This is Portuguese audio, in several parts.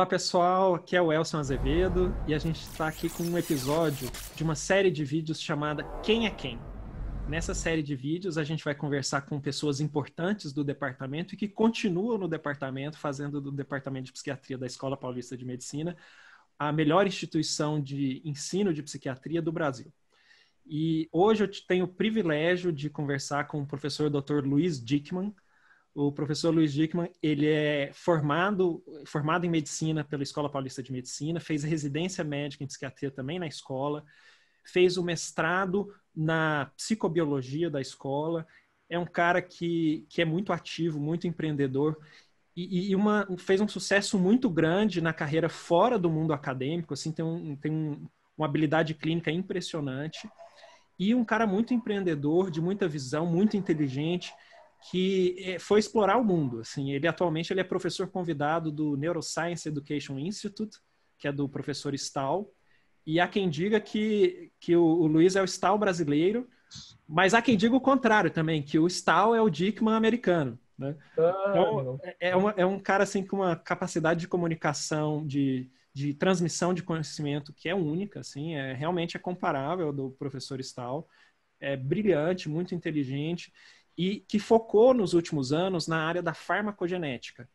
pessoal, aqui é o Elson Azevedo e a gente está aqui com um episódio de uma série de vídeos chamada Quem é Quem? Nessa série de vídeos a gente vai conversar com pessoas importantes do departamento e que continuam no departamento, fazendo do Departamento de Psiquiatria da Escola Paulista de Medicina a melhor instituição de ensino de psiquiatria do Brasil. E hoje eu tenho o privilégio de conversar com o professor Dr. Luiz Dickmann. O professor Luiz Dickmann, ele é formado em medicina pela Escola Paulista de Medicina, fez residência médica em psiquiatria também na escola, fez o mestrado na psicobiologia da escola, é um cara que é muito ativo, muito empreendedor fez um sucesso muito grande na carreira fora do mundo acadêmico, assim, tem uma habilidade clínica impressionante e um cara muito empreendedor, de muita visão, muito inteligente, que foi explorar o mundo. Assim, atualmente ele é professor convidado do Neuroscience Education Institute, que é do professor Stahl, e há quem diga que o Luiz é o Stahl brasileiro, mas há quem diga o contrário também, que o Stahl é o Dickmann americano, né? Então, é um cara assim, com uma capacidade de comunicação, de transmissão de conhecimento que é única, assim, realmente é comparável ao do professor Stahl, é brilhante, muito inteligente, e que focou nos últimos anos na área da farmacogenética,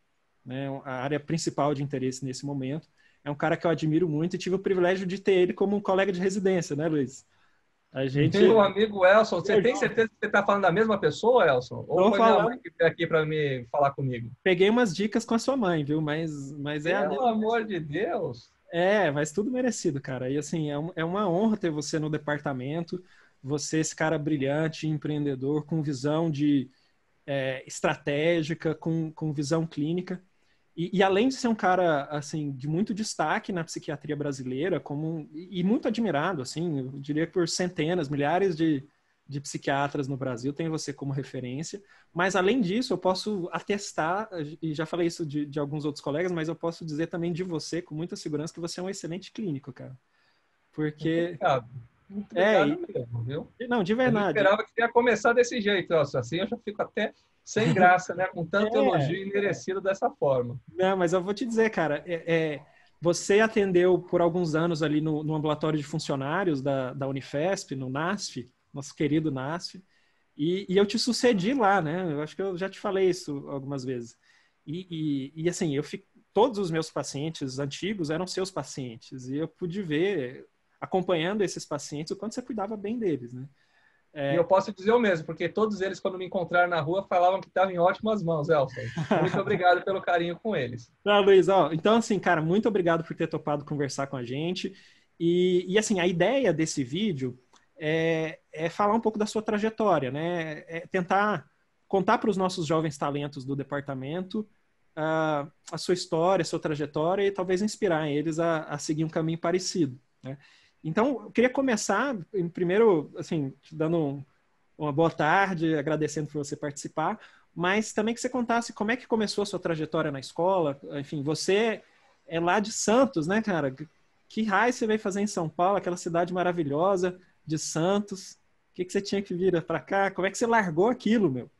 né? A área principal de interesse nesse momento. É um cara que eu admiro muito e tive o privilégio de ter ele como um colega de residência, né, Luiz? Meu amigo Elson, você tem certeza que você está falando da mesma pessoa, Elson? Ou foi minha mãe que veio aqui para me falar comigo? Peguei umas dicas com a sua mãe, viu? Mas é a mesma. Pelo amor de Deus! Mas tudo merecido, cara. E assim, é uma honra ter você no departamento, você, esse cara brilhante, empreendedor, com visão estratégica, com visão clínica. E além de ser um cara assim de muito destaque na psiquiatria brasileira, e muito admirado, assim, eu diria que por centenas, milhares de psiquiatras no Brasil, tem você como referência. Mas além disso, eu posso atestar, e já falei isso de alguns outros colegas, mas eu posso dizer também de você com muita segurança que você é um excelente clínico, cara. Porque muito obrigado mesmo, viu? Não, de verdade. Eu não esperava que ia começar desse jeito, Elson. Assim eu já fico até sem graça, né? Com tanto elogio imerecido dessa forma. Não, mas eu vou te dizer, cara, você atendeu por alguns anos ali no ambulatório de funcionários da Unifesp, no NASF, nosso querido NASF, e eu te sucedi lá, né? Eu acho que eu já te falei isso algumas vezes. E assim, todos os meus pacientes antigos eram seus pacientes, e eu pude ver, acompanhando esses pacientes, o quanto você cuidava bem deles, né? E eu posso dizer o mesmo, porque todos eles, quando me encontraram na rua, falavam que estavam em ótimas mãos, Elson. Muito obrigado pelo carinho com eles. Não, Luiz, então assim, cara, muito obrigado por ter topado conversar com a gente. E assim, a ideia desse vídeo é falar um pouco da sua trajetória, né? É tentar contar para os nossos jovens talentos do departamento a sua história, a sua trajetória e talvez inspirar eles a seguir um caminho parecido, né? Então, eu queria começar, primeiro, assim, te dando uma boa tarde, agradecendo por você participar, mas também que você contasse como é que começou a sua trajetória na escola. Enfim, você é lá de Santos, né, cara? Que raio você veio fazer em São Paulo, aquela cidade maravilhosa de Santos? O que você tinha que vir para cá? Como é que você largou aquilo, meu?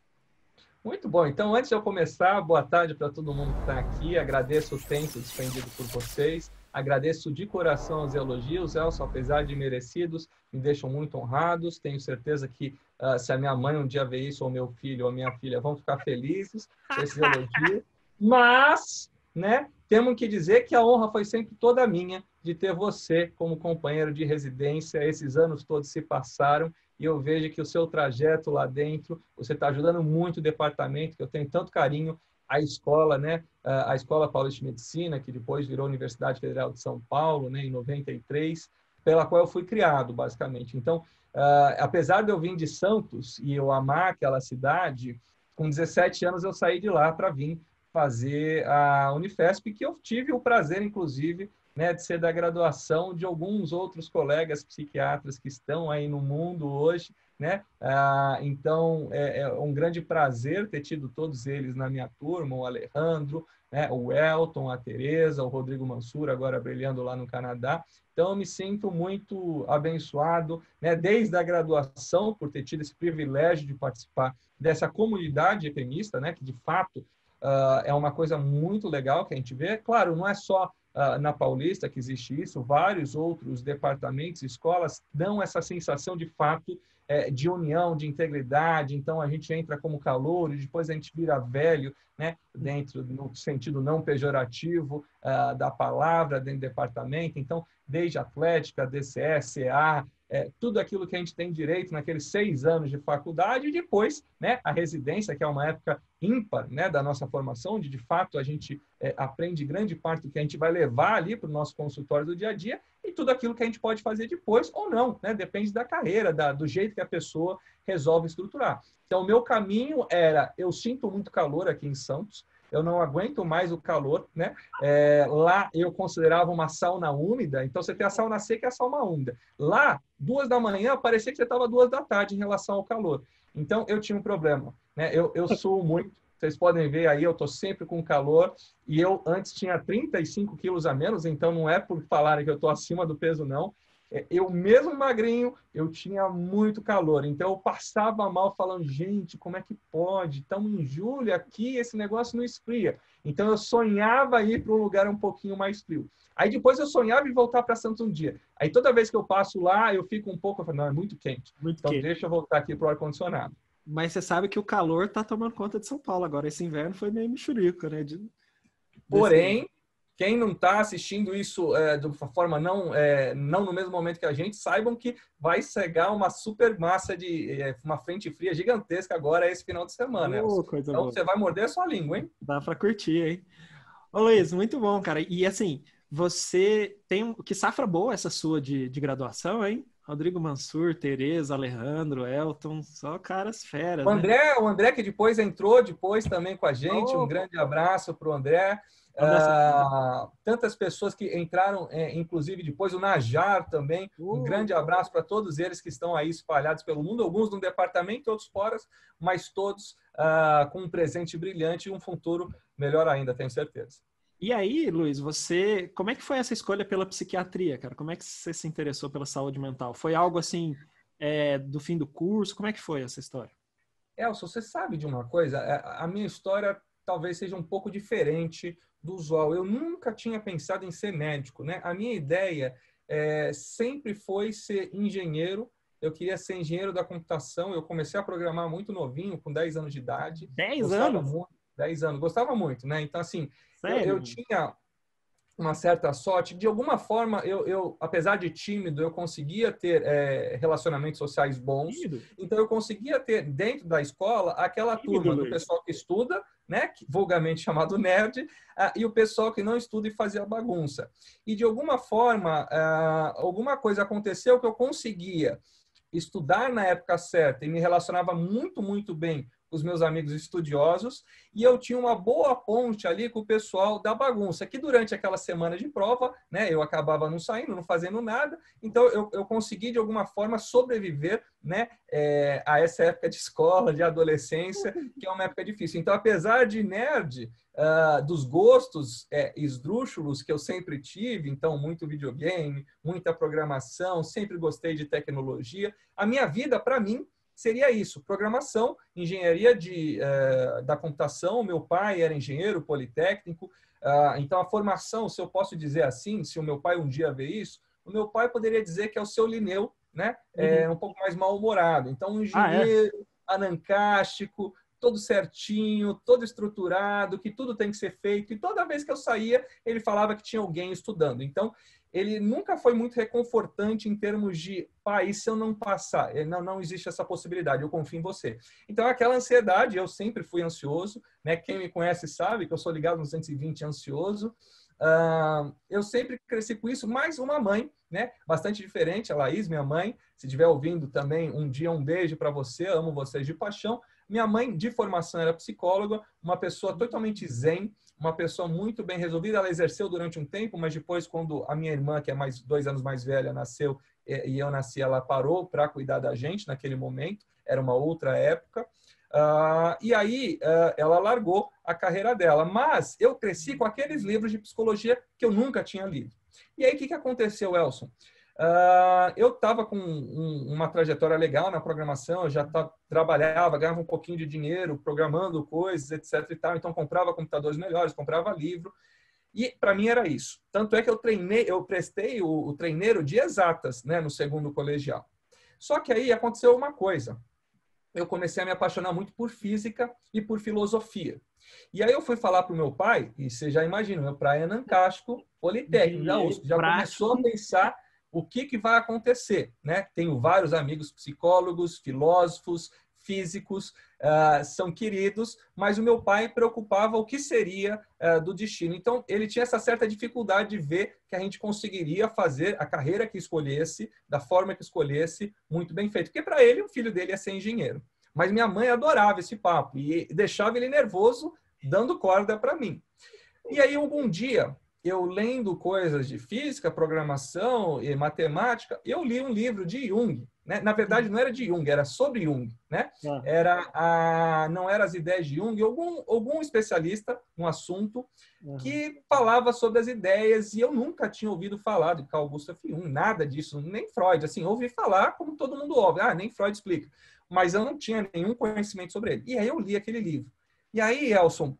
Muito bom. Então, antes de eu começar, boa tarde para todo mundo que está aqui. Agradeço o tempo despendido por vocês. Agradeço de coração os elogios, Elson, apesar de merecidos, me deixam muito honrados. Tenho certeza que se a minha mãe um dia ver isso, ou meu filho ou minha filha, vão ficar felizes com esses elogios. Mas, né, temos que dizer que a honra foi sempre toda minha de ter você como companheiro de residência. Esses anos todos se passaram e eu vejo que o seu trajeto lá dentro, você está ajudando muito o departamento, que eu tenho tanto carinho, a escola, né? A Escola Paulista de Medicina, que depois virou Universidade Federal de São Paulo, né, em 93, pela qual eu fui criado, basicamente. Então, apesar de eu vir de Santos e eu amar aquela cidade, com 17 anos eu saí de lá para vir fazer a Unifesp, que eu tive o prazer, inclusive, né, de ser da graduação de alguns outros colegas psiquiatras que estão aí no mundo hoje, né? Então, é um grande prazer ter tido todos eles na minha turma, o Alejandro, né, o Elton, a Tereza, o Rodrigo Mansur, agora brilhando lá no Canadá. Então, eu me sinto muito abençoado, né, desde a graduação, por ter tido esse privilégio de participar dessa comunidade EPMista, né, que, de fato, é uma coisa muito legal que a gente vê. Claro, não é só na Paulista que existe isso, vários outros departamentos, escolas, dão essa sensação de fato de união, de integridade. Então, a gente entra como calouro e depois a gente vira velho, né? Dentro, no sentido não pejorativo da palavra, dentro do departamento. Então, desde Atlética, DCE, CA, tudo aquilo que a gente tem direito naqueles 6 anos de faculdade e depois, né, a residência, que é uma época ímpar, né, da nossa formação, onde de fato a gente aprende grande parte do que a gente vai levar ali para o nosso consultório do dia a dia e tudo aquilo que a gente pode fazer depois ou não, né, depende da carreira, do jeito que a pessoa resolve estruturar. Então, o meu caminho era, eu sinto muito calor aqui em Santos, eu não aguento mais o calor, né? Lá eu considerava uma sauna úmida, então você tem a sauna seca e a sauna úmida. Lá, 2 da manhã, parecia que você estava 2 da tarde em relação ao calor. Então, eu tinha um problema, né? Eu suo muito, vocês podem ver aí, eu estou sempre com calor, e eu antes tinha 35 quilos a menos, então não é por falarem que eu estou acima do peso, não. Eu mesmo magrinho, eu tinha muito calor. Então, eu passava mal falando, gente, como é que pode? Estamos em julho aqui, esse negócio não esfria. Então, eu sonhava ir para um lugar um pouquinho mais frio. Aí, depois, eu sonhava em voltar para Santos um dia. Aí, toda vez que eu passo lá, eu fico um pouco, eu falo, não, é muito quente. Muito então, quente. Deixa eu voltar aqui para o ar-condicionado. Mas você sabe que o calor está tomando conta de São Paulo agora. Esse inverno foi meio mexerico, né? Porém, quem não está assistindo isso de uma forma não no mesmo momento que a gente, saibam que vai cegar uma super massa de uma frente fria gigantesca agora esse final de semana. Coisa então boa. você vai morder a sua língua, hein? Dá para curtir, hein? Ô Luiz, muito bom, cara. E assim, você tem que safra boa essa sua de graduação, hein? Rodrigo Mansur, Tereza, Alejandro, Elton, só caras feras, né? O André que depois entrou também com a gente. Um grande abraço para o André. Tantas pessoas que entraram, inclusive depois o Najar também. Um grande abraço para todos eles que estão aí espalhados pelo mundo, alguns no departamento, outros fora, mas todos com um presente brilhante e um futuro melhor ainda, tenho certeza. E aí, Luiz, como é que foi essa escolha pela psiquiatria, cara? Como é que você se interessou pela saúde mental? Foi algo assim, do fim do curso? Como é que foi essa história? Elson, você sabe de uma coisa? A minha história talvez seja um pouco diferente do usual. Eu nunca tinha pensado em ser médico, né? A minha ideia sempre foi ser engenheiro. Eu queria ser engenheiro da computação. Eu comecei a programar muito novinho, com 10 anos de idade. 10 anos? 10 anos. Gostava muito, né? Então, assim, Sério? eu tinha uma certa sorte. De alguma forma, eu apesar de tímido, eu conseguia ter relacionamentos sociais bons. Então, eu conseguia ter, dentro da escola, aquela turma do pessoal que estuda, né, vulgarmente chamado nerd, e o pessoal que não estuda e fazia bagunça. E, de alguma forma, alguma coisa aconteceu que eu conseguia estudar na época certa e me relacionava muito, muito bem com os meus amigos estudiosos, e eu tinha uma boa ponte ali com o pessoal da bagunça, que durante aquela semana de prova, né, eu acabava não saindo, não fazendo nada, então eu consegui, de alguma forma, sobreviver, né, a essa época de escola, de adolescência, que é uma época difícil. Então, apesar de nerd, dos gostos esdrúxulos que eu sempre tive, então muito videogame, muita programação, sempre gostei de tecnologia, a minha vida, para mim, seria isso, programação, engenharia da computação. Meu pai era engenheiro politécnico, então a formação, se eu posso dizer assim, se o meu pai um dia ver isso, o meu pai poderia dizer que é o seu Linneu, né? Um pouco mais mal-humorado. Então, um engenheiro anancástico, todo certinho, todo estruturado, que tudo tem que ser feito. E toda vez que eu saía, ele falava que tinha alguém estudando. Então, ele nunca foi muito reconfortante em termos de, pai, e se eu não passar? Não existe essa possibilidade, eu confio em você. Então, aquela ansiedade, eu sempre fui ansioso, né? Quem me conhece sabe que eu sou ligado no 220 ansioso. Eu sempre cresci com isso, mais uma mãe, né? Bastante diferente, a Laís, minha mãe. Se estiver ouvindo também, um dia um beijo para você, amo vocês de paixão. Minha mãe, de formação, era psicóloga, uma pessoa totalmente zen, uma pessoa muito bem resolvida. Ela exerceu durante um tempo, mas depois, quando a minha irmã, que é 2 anos mais velha, nasceu e eu nasci, ela parou para cuidar da gente naquele momento. Era uma outra época. E aí, ela largou a carreira dela. Mas eu cresci com aqueles livros de psicologia que eu nunca tinha lido. E aí, o que aconteceu, Elson? Eu estava com uma trajetória legal na programação, eu já trabalhava, ganhava um pouquinho de dinheiro programando coisas, etc. e tal. Então, comprava computadores melhores, comprava livro. E para mim era isso. Tanto é que eu prestei o treineiro de exatas, né, no segundo colegial. Só que aí aconteceu uma coisa. Eu comecei a me apaixonar muito por física e por filosofia. E aí eu fui falar para o meu pai, e você já imagina, meu pai é Nancasco, Politécnico da USP, já começou a pensar o que vai acontecer, né? Tenho vários amigos psicólogos, filósofos, físicos, são queridos, mas o meu pai preocupava o que seria do destino. Então, ele tinha essa certa dificuldade de ver que a gente conseguiria fazer a carreira que escolhesse, da forma que escolhesse, muito bem feito. Porque para ele, o filho dele ia ser engenheiro. Mas minha mãe adorava esse papo e deixava ele nervoso, dando corda para mim. E aí, algum dia, eu lendo coisas de física, programação e matemática, eu li um livro de Jung, né? Na verdade, não era de Jung, era sobre Jung, né? Não era as ideias de Jung, algum especialista no assunto que falava sobre as ideias, e eu nunca tinha ouvido falar de Carl Gustav Jung, nada disso, nem Freud. Assim, ouvi falar como todo mundo ouve, nem Freud explica, mas eu não tinha nenhum conhecimento sobre ele. E aí eu li aquele livro. E aí, Elson,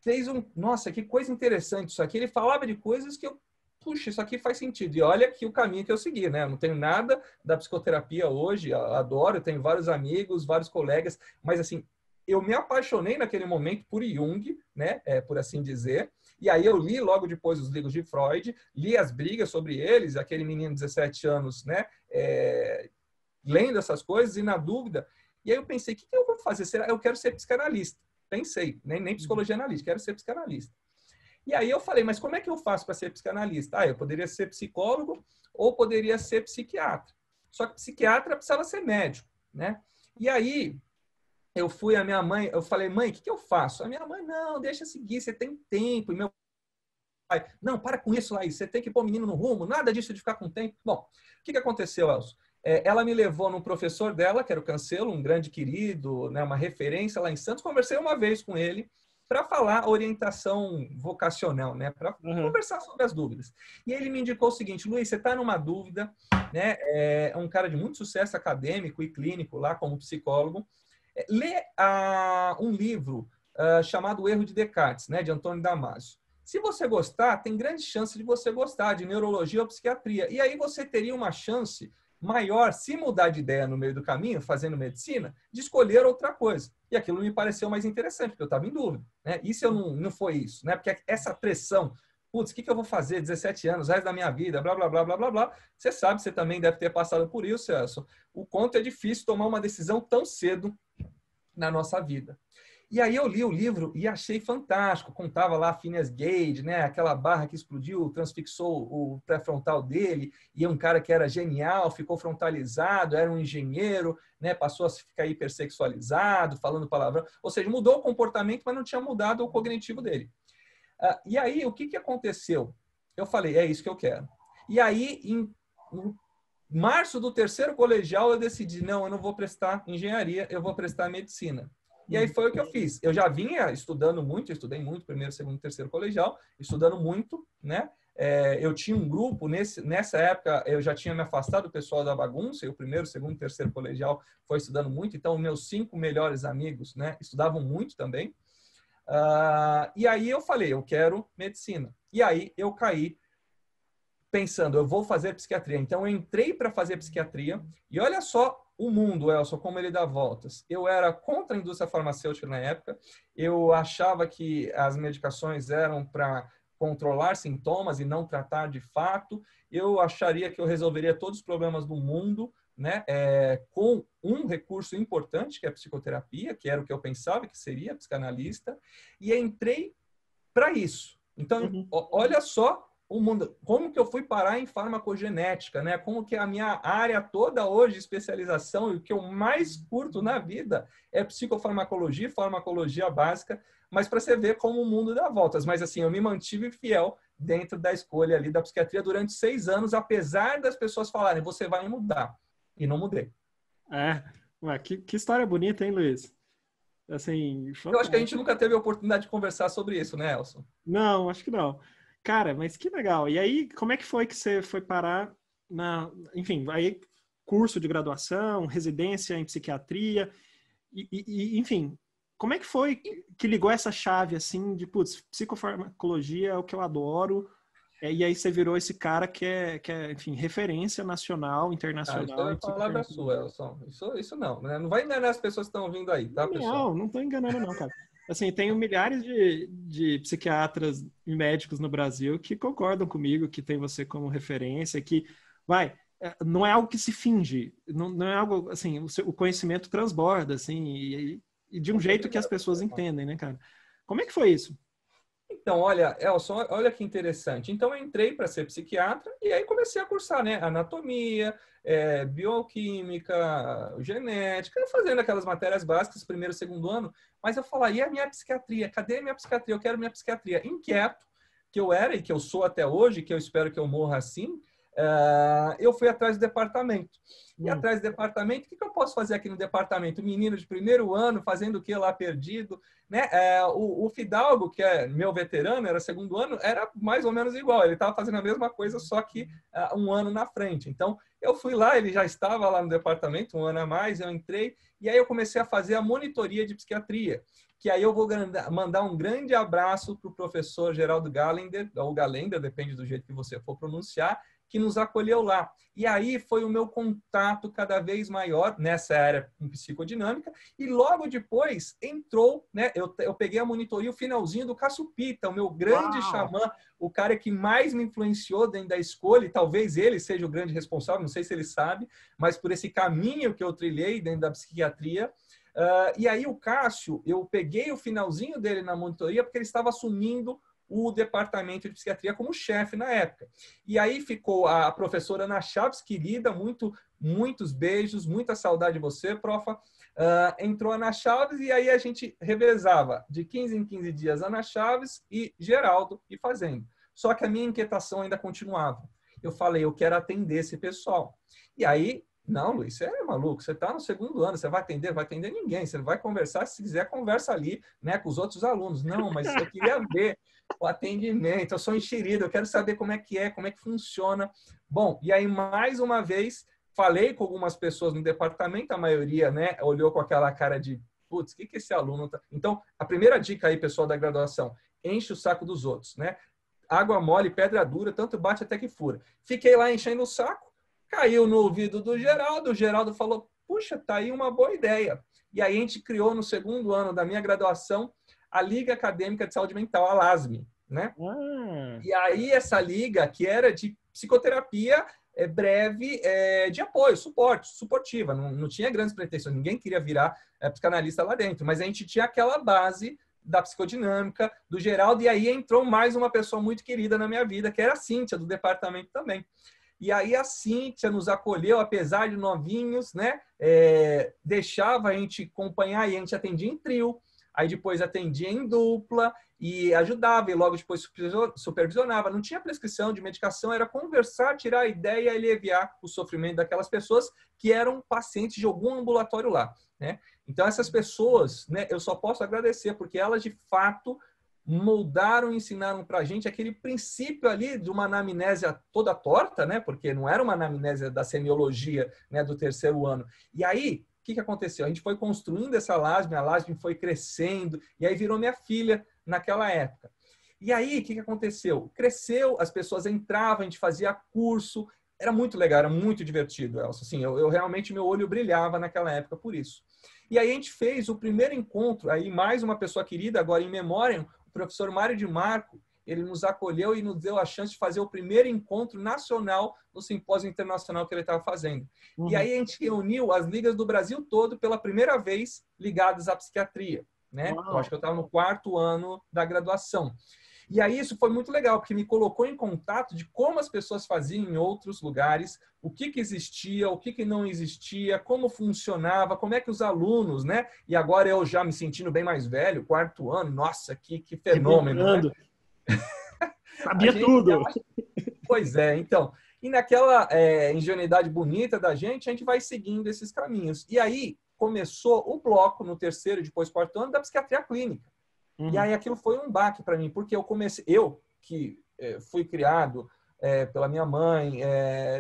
fez nossa, que coisa interessante isso aqui. Ele falava de coisas que puxa, isso aqui faz sentido. E olha que o caminho que eu segui, né? Eu não tenho nada da psicoterapia hoje, adoro, eu tenho vários amigos, vários colegas, mas assim, eu me apaixonei naquele momento por Jung, né? Por assim dizer. E aí eu li logo depois os livros de Freud, li as brigas sobre eles, aquele menino de 17 anos, né? Lendo essas coisas e na dúvida. E aí eu pensei, o que eu vou fazer? Será? Eu quero ser psicanalista. Pensei, nem psicologia analítica, quero ser psicanalista. E aí eu falei, mas como é que eu faço para ser psicanalista? Eu poderia ser psicólogo ou poderia ser psiquiatra. Só que psiquiatra precisava ser médico, né? E aí eu fui à minha mãe, eu falei, mãe, o que eu faço? A minha mãe, não, deixa seguir, você tem tempo. E meu pai, não, para com isso, Laís, você tem que pôr o menino no rumo, nada disso de ficar com tempo. Bom, o que aconteceu, Elcio? Ela me levou num professor dela, que era o Cancelo, um grande querido, né, uma referência lá em Santos. Conversei uma vez com ele para falar orientação vocacional, né, para conversar sobre as dúvidas. E ele me indicou o seguinte, Luiz, você está numa dúvida, né, é um cara de muito sucesso acadêmico e clínico lá como psicólogo, lê um livro chamado O Erro de Descartes, né, de Antônio Damasio. Se você gostar, tem grande chance de você gostar de neurologia ou psiquiatria. E aí você teria uma chance maior, se mudar de ideia no meio do caminho, fazendo medicina, de escolher outra coisa. E aquilo me pareceu mais interessante, porque eu estava em dúvida, né? E se eu não foi isso, né? Porque essa pressão, putz, o que eu vou fazer? 17 anos, resto da minha vida, blá, blá, blá, blá, blá, blá. Você sabe, você também deve ter passado por isso, Celso. O quanto é difícil tomar uma decisão tão cedo na nossa vida. E aí eu li o livro e achei fantástico. Contava lá Phineas Gage, né? Aquela barra que explodiu, transfixou o pré-frontal dele, e um cara que era genial, ficou frontalizado, era um engenheiro, né? Passou a ficar hipersexualizado, falando palavrão. Ou seja, mudou o comportamento, mas não tinha mudado o cognitivo dele. E aí, o que aconteceu? Eu falei, é isso que eu quero. E aí, em março do terceiro colegial, eu decidi, não, eu não vou prestar engenharia, eu vou prestar medicina. E aí foi o que eu fiz. Eu já vinha estudando muito, eu estudei muito, primeiro, segundo, terceiro colegial, estudando muito, né? Eu tinha um grupo, nessa época eu já tinha me afastado do pessoal da bagunça, e o primeiro, segundo, terceiro colegial foi estudando muito, então meus 5 melhores amigos, né, estudavam muito também. E aí eu falei, eu quero medicina. E aí eu caí pensando, eu vou fazer psiquiatria. Então eu entrei para fazer psiquiatria, e olha só o mundo, Elson, como ele dá voltas. Eu era contra a indústria farmacêutica na época, eu achava que as medicações eram para controlar sintomas e não tratar de fato. Eu acharia que eu resolveria todos os problemas do mundo, né, com um recurso importante, que é a psicoterapia, que era o que eu pensava que seria psicanalista, e entrei para isso. Então, olha só o mundo, como que eu fui parar em farmacogenética, né? Como que a minha área toda hoje de especialização e o que eu mais curto na vida é psicofarmacologia, farmacologia básica, mas para você ver como o mundo dá voltas. Mas assim, eu me mantive fiel dentro da escolha ali da psiquiatria durante 6 anos, apesar das pessoas falarem, você vai mudar. E não mudei. Que história bonita, hein, Luiz? Assim, eu acho que a gente nunca teve a oportunidade de conversar sobre isso, né, Elson? Não, acho que não. Cara, mas que legal. E aí, como é que foi que você foi parar enfim, aí curso de graduação, residência em psiquiatria, enfim, Como é que foi que ligou essa chave, assim, de, putz, psicofarmacologia é o que eu adoro, e aí você virou esse cara que é, enfim, referência nacional, Isso internacional é em palavra sua, psicofarmacologia. Elson. Isso não, né? Não vai enganar as pessoas que estão ouvindo aí, tá, pessoal? Não tô enganando não, cara. Assim, tenho milhares de psiquiatras e médicos no Brasil que concordam comigo, que tem você como referência, que, não é algo que se finge, não é algo, assim, o conhecimento transborda, assim, e de um Poxa, jeito que as obrigado. pessoas entendem, né, cara? Como é que foi isso? Então, olha, Elson, olha que interessante. Então, eu entrei para ser psiquiatra e aí comecei a cursar, né? Anatomia, bioquímica, genética, fazendo aquelas matérias básicas, primeiro, segundo ano. Mas eu falava, e a minha psiquiatria? Cadê a minha psiquiatria? Eu quero minha psiquiatria. Inquieto, que eu era e que eu sou até hoje, que eu espero que eu morra assim, eu fui atrás do departamento. E atrás do departamento, o que eu posso fazer aqui no departamento? Menino de primeiro ano, fazendo o que lá perdido? Né? O Fidalgo, que é meu veterano, era segundo ano, era mais ou menos igual. Ele estava fazendo a mesma coisa, só que um ano na frente. Então, eu fui lá, ele já estava lá no departamento, um ano a mais, eu entrei, e aí eu comecei a fazer a monitoria de psiquiatria. Que aí eu vou mandar um grande abraço para o professor Geraldo Galender, ou Galender, depende do jeito que você for pronunciar, que nos acolheu lá. E aí foi o meu contato cada vez maior nessa área com psicodinâmica. E logo depois entrou, né? Eu peguei a monitoria, o finalzinho do Cássio Pita, o meu grande Uau! xamã, o cara que mais me influenciou dentro da escolha, e talvez ele seja o grande responsável, não sei se ele sabe, mas por esse caminho que eu trilhei dentro da psiquiatria. E aí o Cássio, eu peguei o finalzinho dele na monitoria porque ele estava assumindo o departamento de psiquiatria como chefe na época. E aí ficou a professora Ana Chaves, querida, muitos beijos, muita saudade de você, profa. Entrou a Ana Chaves e aí a gente revezava de 15 em 15 dias Ana Chaves e Geraldo e fazendo. Só que a minha inquietação ainda continuava. Eu falei, eu quero atender esse pessoal. E aí, não, Luiz, você é maluco, você está no segundo ano, você vai atender ninguém, você vai conversar, se quiser, conversa ali, né, com os outros alunos. Não, mas eu queria ver o atendimento, eu sou enxerido, eu quero saber como é, como é que funciona. Bom, e aí, mais uma vez, falei com algumas pessoas no departamento, a maioria, né, olhou com aquela cara de, putz, o que esse aluno tá... Então, a primeira dica aí, pessoal da graduação, enche o saco dos outros, né? Água mole, pedra dura, tanto bate até que fura. Fiquei lá enchendo o saco, caiu no ouvido do Geraldo, o Geraldo falou, puxa, tá aí uma boa ideia. E aí a gente criou no segundo ano da minha graduação a Liga Acadêmica de Saúde Mental, a LASME, né? E aí essa liga, que era de psicoterapia breve, de apoio, suportiva, não tinha grandes pretensões, ninguém queria virar psicanalista lá dentro, mas a gente tinha aquela base da psicodinâmica, do Geraldo, e aí entrou mais uma pessoa muito querida na minha vida, que era a Cíntia, do departamento também. E aí a Cíntia nos acolheu, apesar de novinhos, né? Deixava a gente acompanhar e a gente atendia em trio, aí depois atendia em dupla e ajudava, e logo depois supervisionava. Não tinha prescrição de medicação, era conversar, tirar a ideia e aliviar o sofrimento daquelas pessoas que eram pacientes de algum ambulatório lá, né? Então, essas pessoas, né, eu só posso agradecer, porque elas, de fato, moldaram e ensinaram para a gente aquele princípio ali de uma anamnésia toda torta, né? Porque não era uma anamnésia da semiologia, né, do terceiro ano. E aí, o que aconteceu? A gente foi construindo essa LASME, a LASME foi crescendo, e aí virou minha filha naquela época. E aí, o que aconteceu? Cresceu, as pessoas entravam, a gente fazia curso, era muito legal, era muito divertido, Elcio. Assim, eu realmente, meu olho brilhava naquela época por isso. E aí a gente fez o primeiro encontro, aí mais uma pessoa querida, agora em memória, o professor Mário de Marco, ele nos acolheu e nos deu a chance de fazer o primeiro encontro nacional no simpósio internacional que ele estava fazendo. Uhum. E aí a gente reuniu as ligas do Brasil todo pela primeira vez ligadas à psiquiatria, né? Eu acho que eu estava no 4º ano da graduação. E aí isso foi muito legal, porque me colocou em contato de como as pessoas faziam em outros lugares, o que existia, o que não existia, como funcionava, como é que os alunos, né? E agora eu já me sentindo bem mais velho, 4º ano, nossa, que fenômeno, né? Sabia tudo! Pois é, então. E naquela ingenuidade bonita da gente, a gente vai seguindo esses caminhos. E aí começou o bloco no 3º, depois 4º ano, da psiquiatria clínica. Uhum. E aí aquilo foi um baque para mim, porque eu que fui criado pela minha mãe,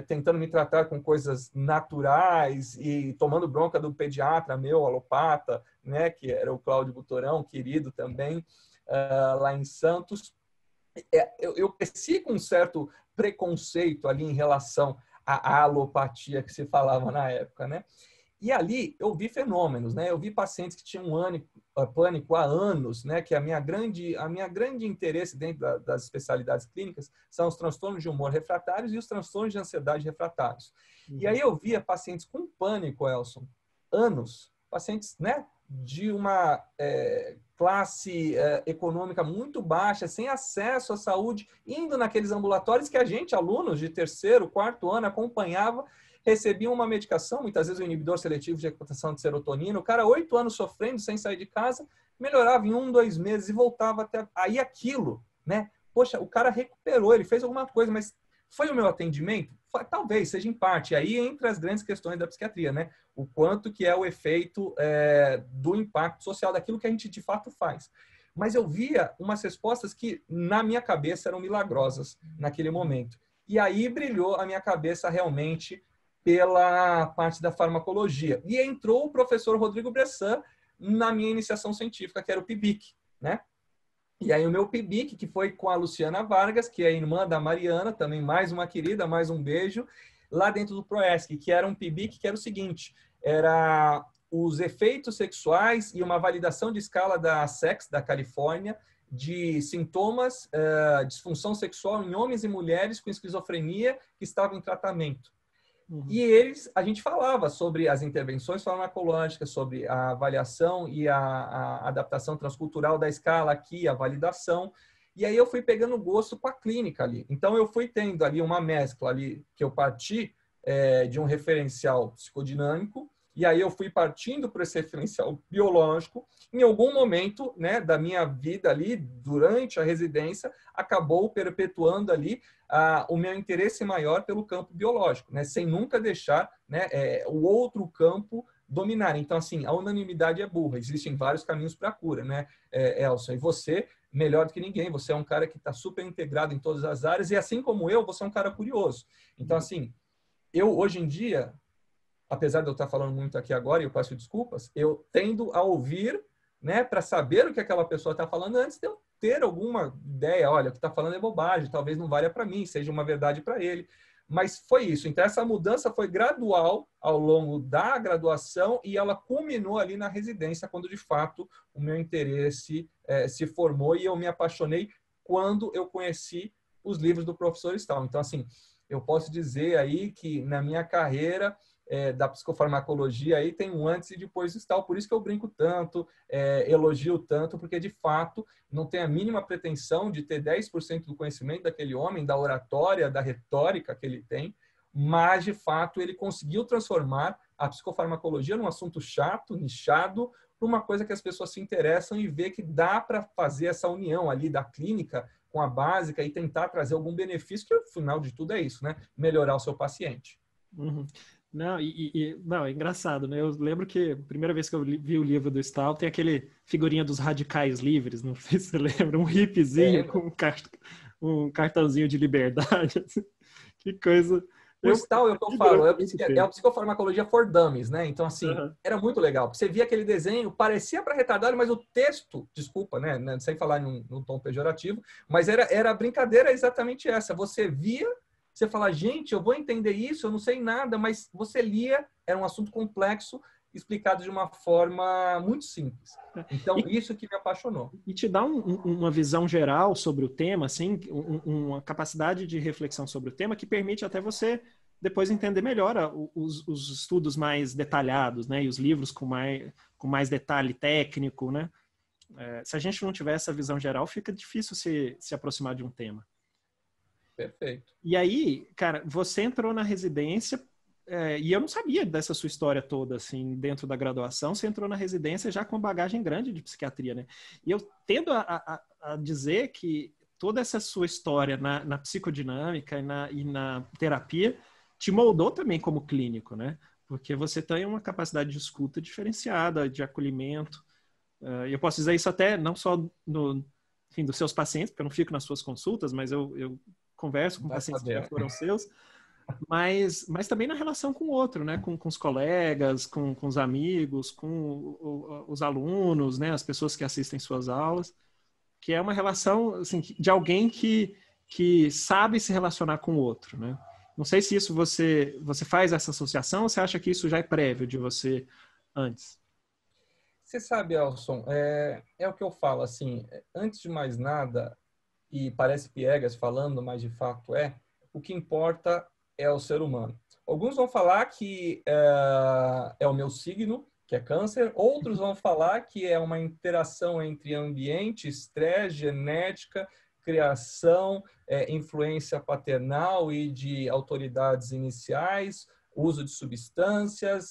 tentando me tratar com coisas naturais e tomando bronca do pediatra meu, alopata, né, que era o Cláudio Butorão, querido também, lá em Santos. Eu cresci com um certo preconceito ali em relação à alopatia que se falava na época, né? E ali eu vi fenômenos, né? Eu vi pacientes que tinham pânico há anos, né? Que a minha grande interesse dentro das especialidades clínicas são os transtornos de humor refratários e os transtornos de ansiedade refratários. Uhum. E aí eu via pacientes com pânico, Elson, anos, pacientes, né? De uma classe econômica muito baixa, sem acesso à saúde, indo naqueles ambulatórios que a gente, alunos de terceiro, quarto ano, acompanhava, recebiam uma medicação, muitas vezes o inibidor seletivo de recaptação de serotonina, o cara 8 anos sofrendo, sem sair de casa, melhorava em 1, 2 meses e voltava até... Aí aquilo, né? Poxa, o cara recuperou, ele fez alguma coisa, mas foi o meu atendimento? Talvez, seja em parte. Aí entra as grandes questões da psiquiatria, né? O quanto que é o efeito do impacto social, daquilo que a gente de fato faz. Mas eu via umas respostas que, na minha cabeça, eram milagrosas naquele momento. E aí brilhou a minha cabeça realmente pela parte da farmacologia. E entrou o professor Rodrigo Bressan na minha iniciação científica, que era o PIBIC, né? E aí o meu PIBIC, que foi com a Luciana Vargas, que é irmã da Mariana, também mais uma querida, mais um beijo, lá dentro do ProESC, que era um PIBIC que era o seguinte, era os efeitos sexuais e uma validação de escala da SEX, da Califórnia, de sintomas, disfunção sexual em homens e mulheres com esquizofrenia que estavam em tratamento. Uhum. E a gente falava sobre as intervenções farmacológicas, sobre a avaliação e a adaptação transcultural da escala aqui, a validação. E aí eu fui pegando gosto com a clínica ali. Então eu fui tendo ali uma mescla ali que eu parti de um referencial psicodinâmico, e aí eu fui partindo para esse referencial biológico. Em algum momento, né, da minha vida ali, durante a residência, acabou perpetuando ali o meu interesse maior pelo campo biológico, né, sem nunca deixar, né, o outro campo dominar. Então, assim, a unanimidade é burra. Existem vários caminhos para a cura, né, Elson? E você, melhor do que ninguém, você é um cara que está super integrado em todas as áreas e, assim como eu, você é um cara curioso. Então, assim, eu, hoje em dia, apesar de eu estar falando muito aqui agora, e eu peço desculpas, eu tendo a ouvir, né, para saber o que aquela pessoa está falando antes de eu ter alguma ideia. Olha, o que está falando é bobagem, talvez não valha para mim, seja uma verdade para ele. Mas foi isso. Então, essa mudança foi gradual ao longo da graduação e ela culminou ali na residência, quando, de fato, o meu interesse se formou e eu me apaixonei quando eu conheci os livros do professor Stahl. Então, assim, eu posso dizer aí que na minha carreira da psicofarmacologia aí tem um antes e depois do Stahl. Por isso que eu brinco tanto, elogio tanto, porque de fato não tem a mínima pretensão de ter 10% do conhecimento daquele homem, da oratória, da retórica que ele tem, mas de fato ele conseguiu transformar a psicofarmacologia num assunto chato, nichado, para uma coisa que as pessoas se interessam e vê que dá para fazer essa união ali da clínica com a básica e tentar trazer algum benefício, que o final de tudo é isso, né? Melhorar o seu paciente. Uhum. Não, não, é engraçado, né? Eu lembro que a primeira vez que eu vi o livro do Stahl, tem aquele figurinha dos radicais livres, não sei se você lembra, um hippiezinho com um cartãozinho de liberdade. Que coisa. O Stahl, é o que eu falo, é a psicofarmacologia for dummies, né? Então, assim, era muito legal. Você via aquele desenho, parecia para retardado, mas o texto, desculpa, né? Sem falar num tom pejorativo, mas era a brincadeira exatamente essa. Você via, você fala, gente, eu vou entender isso, eu não sei nada, mas você lia, era um assunto complexo, explicado de uma forma muito simples. Então, isso que me apaixonou. E te dá uma visão geral sobre o tema, assim, uma capacidade de reflexão sobre o tema que permite até você depois entender melhor os estudos mais detalhados, né? E os livros com mais detalhe técnico, né? Se a gente não tiver essa visão geral, fica difícil se aproximar de um tema. Perfeito. E aí, cara, você entrou na residência e eu não sabia dessa sua história toda, assim, dentro da graduação. Você entrou na residência já com bagagem grande de psiquiatria, né? E eu tendo a dizer que toda essa sua história na psicodinâmica e na terapia te moldou também como clínico, né? Porque você tem uma capacidade de escuta diferenciada, de acolhimento. Eu posso dizer isso até não só dos seus pacientes, porque eu não fico nas suas consultas, mas eu converso com Vai pacientes que saber. já foram seus, mas também na relação com o outro, né? Com os colegas, com os amigos, com os alunos, né? As pessoas que assistem suas aulas, que é uma relação assim, de alguém que sabe se relacionar com o outro, né? Não sei se isso você faz essa associação ou você acha que isso já é prévio de você antes? Você sabe, Elson, é o que eu falo, assim, antes de mais nada, e parece piegas falando, mas de fato o que importa é o ser humano. Alguns vão falar que é o meu signo, que é câncer, outros vão falar que é uma interação entre ambiente, estresse, genética, criação, influência paternal e de autoridades iniciais, uso de substâncias,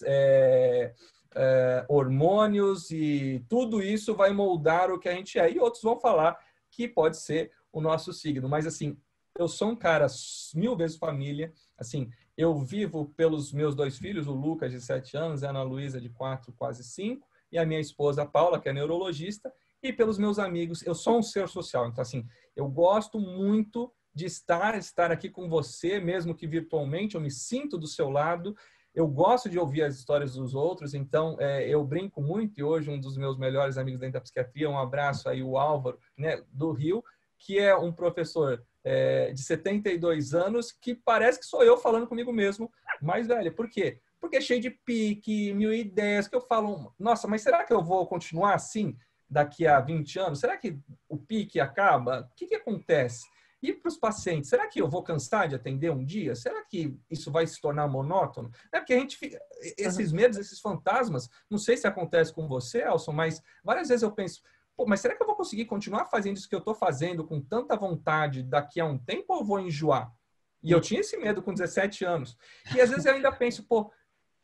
hormônios, e tudo isso vai moldar o que a gente é. E outros vão falar que pode ser o nosso signo. Mas, assim, eu sou um cara 1000 vezes família. Assim, eu vivo pelos meus 2 filhos, o Lucas, de 7 anos, a Ana Luísa, de 4, quase 5, e a minha esposa, Paula, que é neurologista, e pelos meus amigos. Eu sou um ser social. Então, assim, eu gosto muito de estar aqui com você, mesmo que virtualmente. Eu me sinto do seu lado. Eu gosto de ouvir as histórias dos outros, então eu brinco muito, e hoje um dos meus melhores amigos dentro da psiquiatria, um abraço aí, o Álvaro, né, do Rio, que é um professor de 72 anos, que parece que sou eu falando comigo mesmo, mais velho. Por quê? Porque é cheio de pique, 1000 ideias, que eu falo, nossa, mas será que eu vou continuar assim daqui a 20 anos? Será que o pique acaba? O que acontece? E para os pacientes, será que eu vou cansar de atender um dia? Será que isso vai se tornar monótono? É porque a gente fica, esses medos, esses fantasmas, não sei se acontece com você, Elson, mas várias vezes eu penso, pô, mas será que eu vou conseguir continuar fazendo isso que eu estou fazendo com tanta vontade daqui a um tempo, ou eu vou enjoar? E eu tinha esse medo com 17 anos. E às vezes eu ainda penso, pô,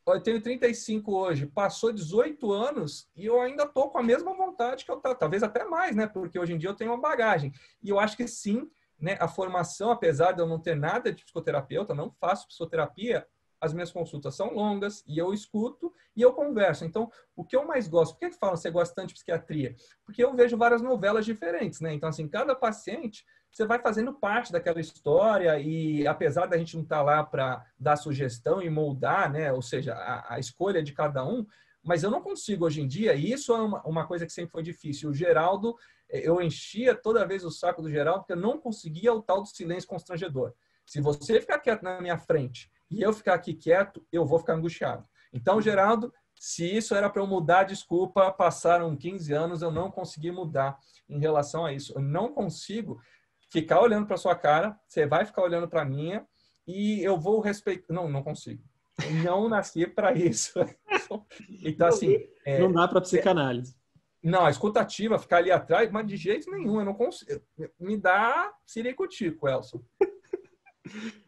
eu tenho 35 hoje, passou 18 anos e eu ainda estou com a mesma vontade que eu estava, talvez até mais, né? Porque hoje em dia eu tenho uma bagagem. E eu acho que sim, né, a formação, apesar de eu não ter nada de psicoterapeuta, não faço psicoterapia, as minhas consultas são longas e eu escuto e eu converso. Então, o que eu mais gosto, por que falam que você gosta tanto de psiquiatria? Porque eu vejo várias novelas diferentes, né? Então, assim, cada paciente, você vai fazendo parte daquela história, e apesar da gente não estar lá para dar sugestão e moldar, né? Ou seja, a escolha de cada um, mas eu não consigo hoje em dia, e isso é uma coisa que sempre foi difícil. O Geraldo, eu enchia toda vez o saco do Geraldo, porque eu não conseguia o tal do silêncio constrangedor. Se você ficar quieto na minha frente e eu ficar aqui quieto, eu vou ficar angustiado. Então, Geraldo, se isso era para eu mudar, desculpa, passaram 15 anos, eu não consegui mudar em relação a isso. Eu não consigo ficar olhando para sua cara, você vai ficar olhando para a minha, e eu vou respeitar. Não, não consigo. Eu não nasci para isso. Então, assim... não dá para psicanálise. Não, a escutativa, ficar ali atrás, mas de jeito nenhum, eu não consigo. Me dá ciricutico, Elson.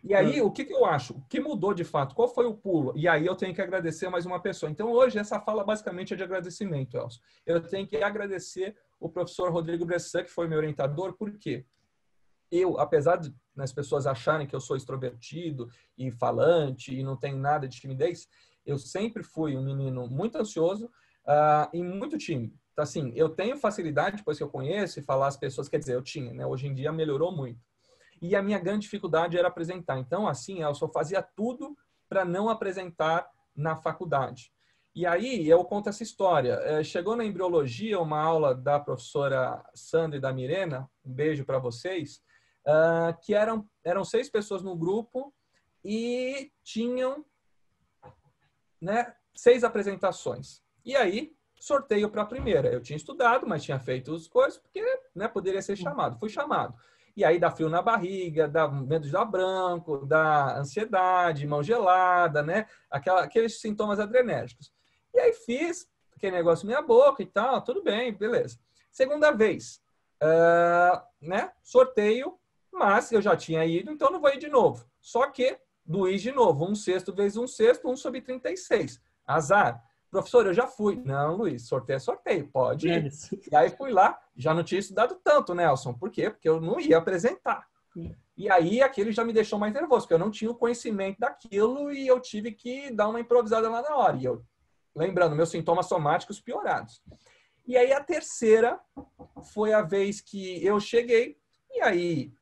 E aí, o que eu acho? O que mudou de fato? Qual foi o pulo? E aí eu tenho que agradecer mais uma pessoa. Então, hoje, essa fala basicamente é de agradecimento, Elson. Eu tenho que agradecer o professor Rodrigo Bressan, que foi meu orientador. Por quê? Eu, apesar de as pessoas acharem que eu sou extrovertido e falante e não tenho nada de timidez, eu sempre fui um menino muito ansioso e muito tímido. Então, assim, eu tenho facilidade, depois que eu conheço, e falar às pessoas, quer dizer, eu tinha, né? Hoje em dia melhorou muito. E a minha grande dificuldade era apresentar. Então, assim, eu só fazia tudo para não apresentar na faculdade. E aí, eu conto essa história. Chegou na embriologia uma aula da professora Sandra e da Mirena, um beijo para vocês, que eram 6 pessoas no grupo e tinham, né, 6 apresentações. E aí, sorteio para a primeira. Eu tinha estudado, mas tinha feito as coisas porque, né, poderia ser chamado. Fui chamado. E aí dá frio na barriga, dá medo de dar branco, dá ansiedade, mão gelada, né? Aqueles sintomas adrenérgicos. E aí fiz aquele negócio na minha boca e tal, tudo bem, beleza. Segunda vez, né? Sorteio, mas eu já tinha ido, então não vou ir de novo. Só que dois de novo, 1/6 vezes 1/6, 1/36. Azar. Professor, eu já fui. Não, Luiz, sorteio é sorteio, pode ir. E aí fui lá, já não tinha estudado tanto, Nelson. Por quê? Porque eu não ia apresentar. E aí aquele já me deixou mais nervoso, porque eu não tinha o conhecimento daquilo e eu tive que dar uma improvisada lá na hora. E eu, lembrando, meus sintomas somáticos piorados. E aí a terceira foi a vez que eu cheguei, e aí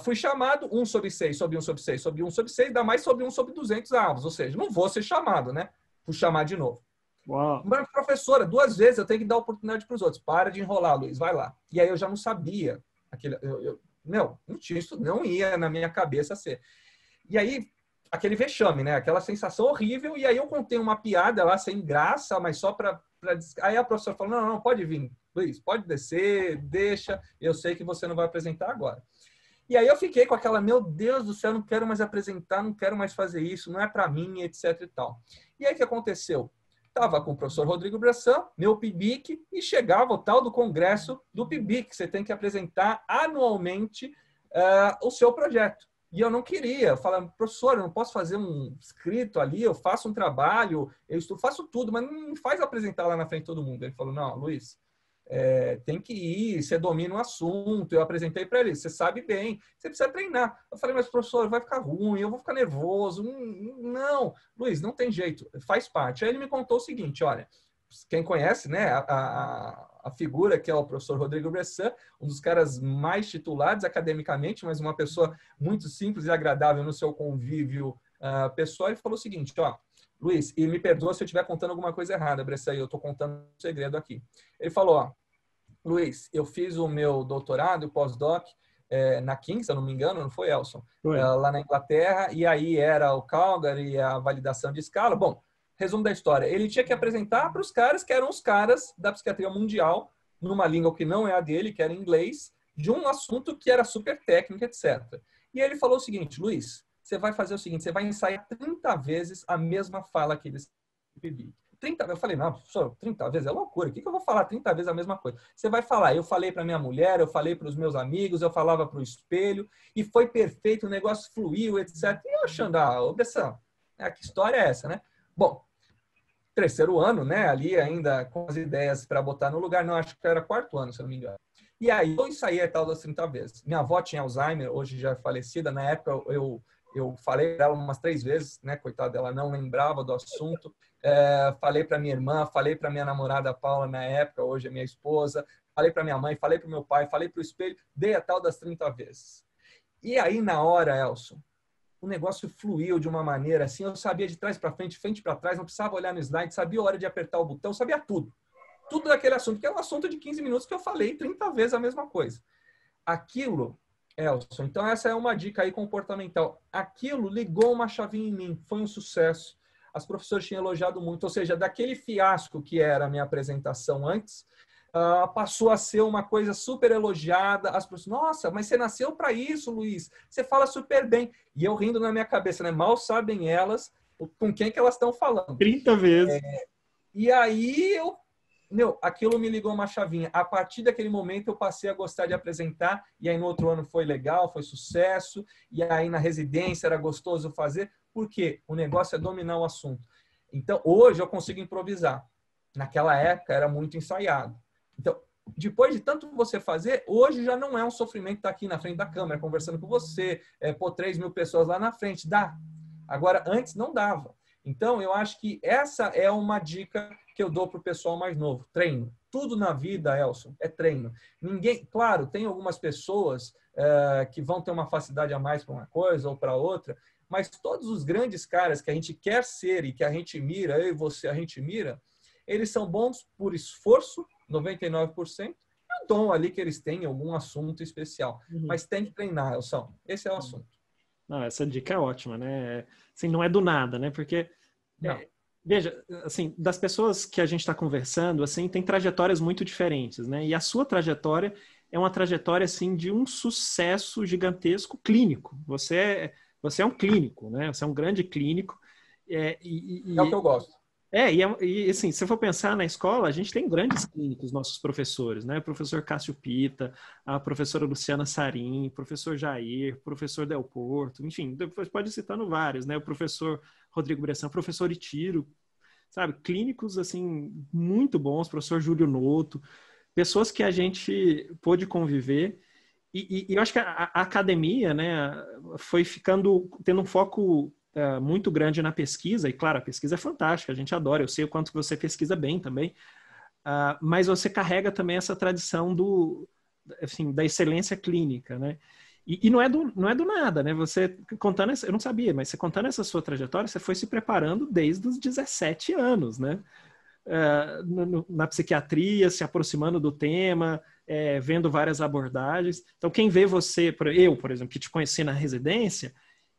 Fui chamado 1 sobre 6, sobre 1 sobre 6, sobre 1 sobre 6, dá mais sobre 1 sobre 200 avos. Ou seja, não vou ser chamado, né? Fui chamar de novo. Uau. Mas, professora, 2 vezes eu tenho que dar oportunidade para os outros. Para de enrolar, Luiz, vai lá. E aí eu já não sabia. Não tinha isso, não ia na minha cabeça ser. E aí, aquele vexame, né? Aquela sensação horrível. E aí eu contei uma piada lá, sem graça, mas só para... Aí a professora falou, não, pode vir, Luiz, pode descer, deixa. Eu sei que você não vai apresentar agora. E aí eu fiquei com aquela, meu Deus do céu, não quero mais apresentar, não quero mais fazer isso, não é para mim, etc e tal. E aí o que aconteceu? Estava com o professor Rodrigo Bressan, meu PIBIC, e chegava o tal do congresso do PIBIC. Você tem que apresentar anualmente o seu projeto. E eu não queria. Eu falava, professor, eu não posso fazer um escrito ali, eu faço um trabalho, eu faço tudo, mas não me faz apresentar lá na frente de todo mundo. Ele falou, não, Luiz, tem que ir, você domina o assunto. Eu apresentei para ele, você sabe bem, você precisa treinar. Eu falei, mas professor, vai ficar ruim, eu vou ficar nervoso. Não, Luiz, não tem jeito, faz parte. Aí ele me contou o seguinte, olha, quem conhece, né, a figura que é o professor Rodrigo Bressan, um dos caras mais titulados academicamente, mas uma pessoa muito simples e agradável no seu convívio pessoal, ele falou o seguinte, ó, Luiz, e me perdoa se eu estiver contando alguma coisa errada, Bressan, eu estou contando um segredo aqui. Ele falou, ó, Luiz, eu fiz o meu doutorado, o pós-doc, na King's, se eu não me engano, não foi, Elson? Foi. Lá na Inglaterra, e aí era o Calgary, a validação de escala. Bom, resumo da história, ele tinha que apresentar para os caras que eram os caras da psiquiatria mundial, numa língua que não é a dele, que era inglês, de um assunto que era super técnico, etc. E ele falou o seguinte, Luiz, você vai fazer o seguinte, você vai ensaiar 30 vezes a mesma fala que eles pediram. 30 vezes. Eu falei, não, professor, 30 vezes é loucura. O que eu vou falar 30 vezes a mesma coisa? Você vai falar, eu falei para minha mulher, eu falei para os meus amigos, eu falava para o espelho, e foi perfeito, o negócio fluiu, etc. E eu achando, Bressan, que história é essa, né? Bom, 3º ano, né? Ali ainda com as ideias para botar no lugar, não, acho que era 4º ano, se eu não me engano. E aí eu ensaiei a tal das 30 vezes. Minha avó tinha Alzheimer, hoje já é falecida, na época eu falei para ela umas 3 vezes, né? Coitada, ela não lembrava do assunto. Falei para minha irmã, falei para minha namorada Paula na época, hoje é minha esposa, falei para minha mãe, falei para o meu pai, falei para o espelho, dei a tal das 30 vezes. E aí, na hora, Elson, o negócio fluiu de uma maneira assim, eu sabia de trás para frente, frente para trás, não precisava olhar no slide, sabia a hora de apertar o botão, sabia tudo. Tudo daquele assunto, que é um assunto de 15 minutos que eu falei 30 vezes a mesma coisa. Aquilo, Elson, então essa é uma dica aí comportamental. Aquilo ligou uma chavinha em mim, foi um sucesso. As professoras tinham elogiado muito, ou seja, daquele fiasco que era a minha apresentação antes, passou a ser uma coisa super elogiada. As pessoas, nossa, mas você nasceu para isso, Luiz, você fala super bem. E eu rindo na minha cabeça, né? Mal sabem elas com quem que elas estão falando. 30 vezes. E aí, aquilo me ligou uma chavinha. A partir daquele momento, eu passei a gostar de apresentar, e aí no outro ano foi legal, foi sucesso, e aí na residência era gostoso fazer, porque o negócio é dominar o assunto. Então, hoje eu consigo improvisar. Naquela época, era muito ensaiado. Então, depois de tanto você fazer, hoje já não é um sofrimento estar aqui na frente da câmera, conversando com você, 3.000 pessoas lá na frente. Dá. Agora, antes não dava. Então, eu acho que essa é uma dica que eu dou para o pessoal mais novo. Treino. Tudo na vida, Elson, é treino. Claro, tem algumas pessoas que vão ter uma facilidade a mais para uma coisa ou para outra, mas todos os grandes caras que a gente quer ser e que a gente mira, eu e você, a gente mira, eles são bons por esforço, 99%, e o dom ali que eles têm em algum assunto especial. Mas tem que treinar, Elson. Esse é o assunto. Não, essa dica é ótima, né? Assim, não é do nada, né? Porque, veja, assim, das pessoas que a gente está conversando, assim, tem trajetórias muito diferentes, né? E a sua trajetória é uma trajetória, assim, de um sucesso gigantesco clínico. Você é um clínico, né? Você é um grande clínico. É o que eu gosto. E assim, se for pensar na escola, a gente tem grandes clínicos, nossos professores, né? O professor Cássio Pita, a professora Luciana Sarim, professor Jair, professor Del Porto, enfim, depois pode ir citando vários, né? O professor Rodrigo Bressan, professor Itiro, sabe? Clínicos, assim, muito bons, professor Júlio Noto, pessoas que a gente pôde conviver. E eu acho que a academia, né, foi tendo um foco muito grande na pesquisa, e claro, a pesquisa é fantástica, a gente adora, eu sei o quanto que você pesquisa bem também, mas você carrega também essa tradição da excelência clínica, né? E não é do nada, né? Você contando, eu não sabia, mas você contando essa sua trajetória, você foi se preparando desde os 17 anos, né? Na psiquiatria, se aproximando do tema, vendo várias abordagens. Então, quem vê você, eu, por exemplo, que te conheci na residência,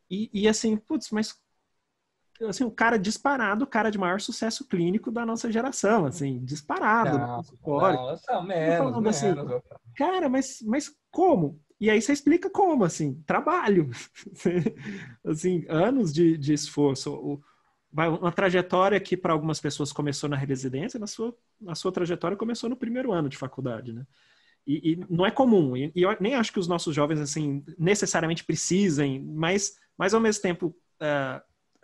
e assim, putz, mas assim, o cara disparado, o cara de maior sucesso clínico da nossa geração, assim, disparado no Não, consultório. não, são Eu menos, falando assim, menos. cara, mas como? E aí você explica como, assim, trabalho. Assim, anos de esforço. Uma trajetória que para algumas pessoas começou na residência, na sua trajetória começou no primeiro ano de faculdade, né? E não é comum. E eu nem acho que os nossos jovens, assim, necessariamente precisem, mas ao mesmo tempo,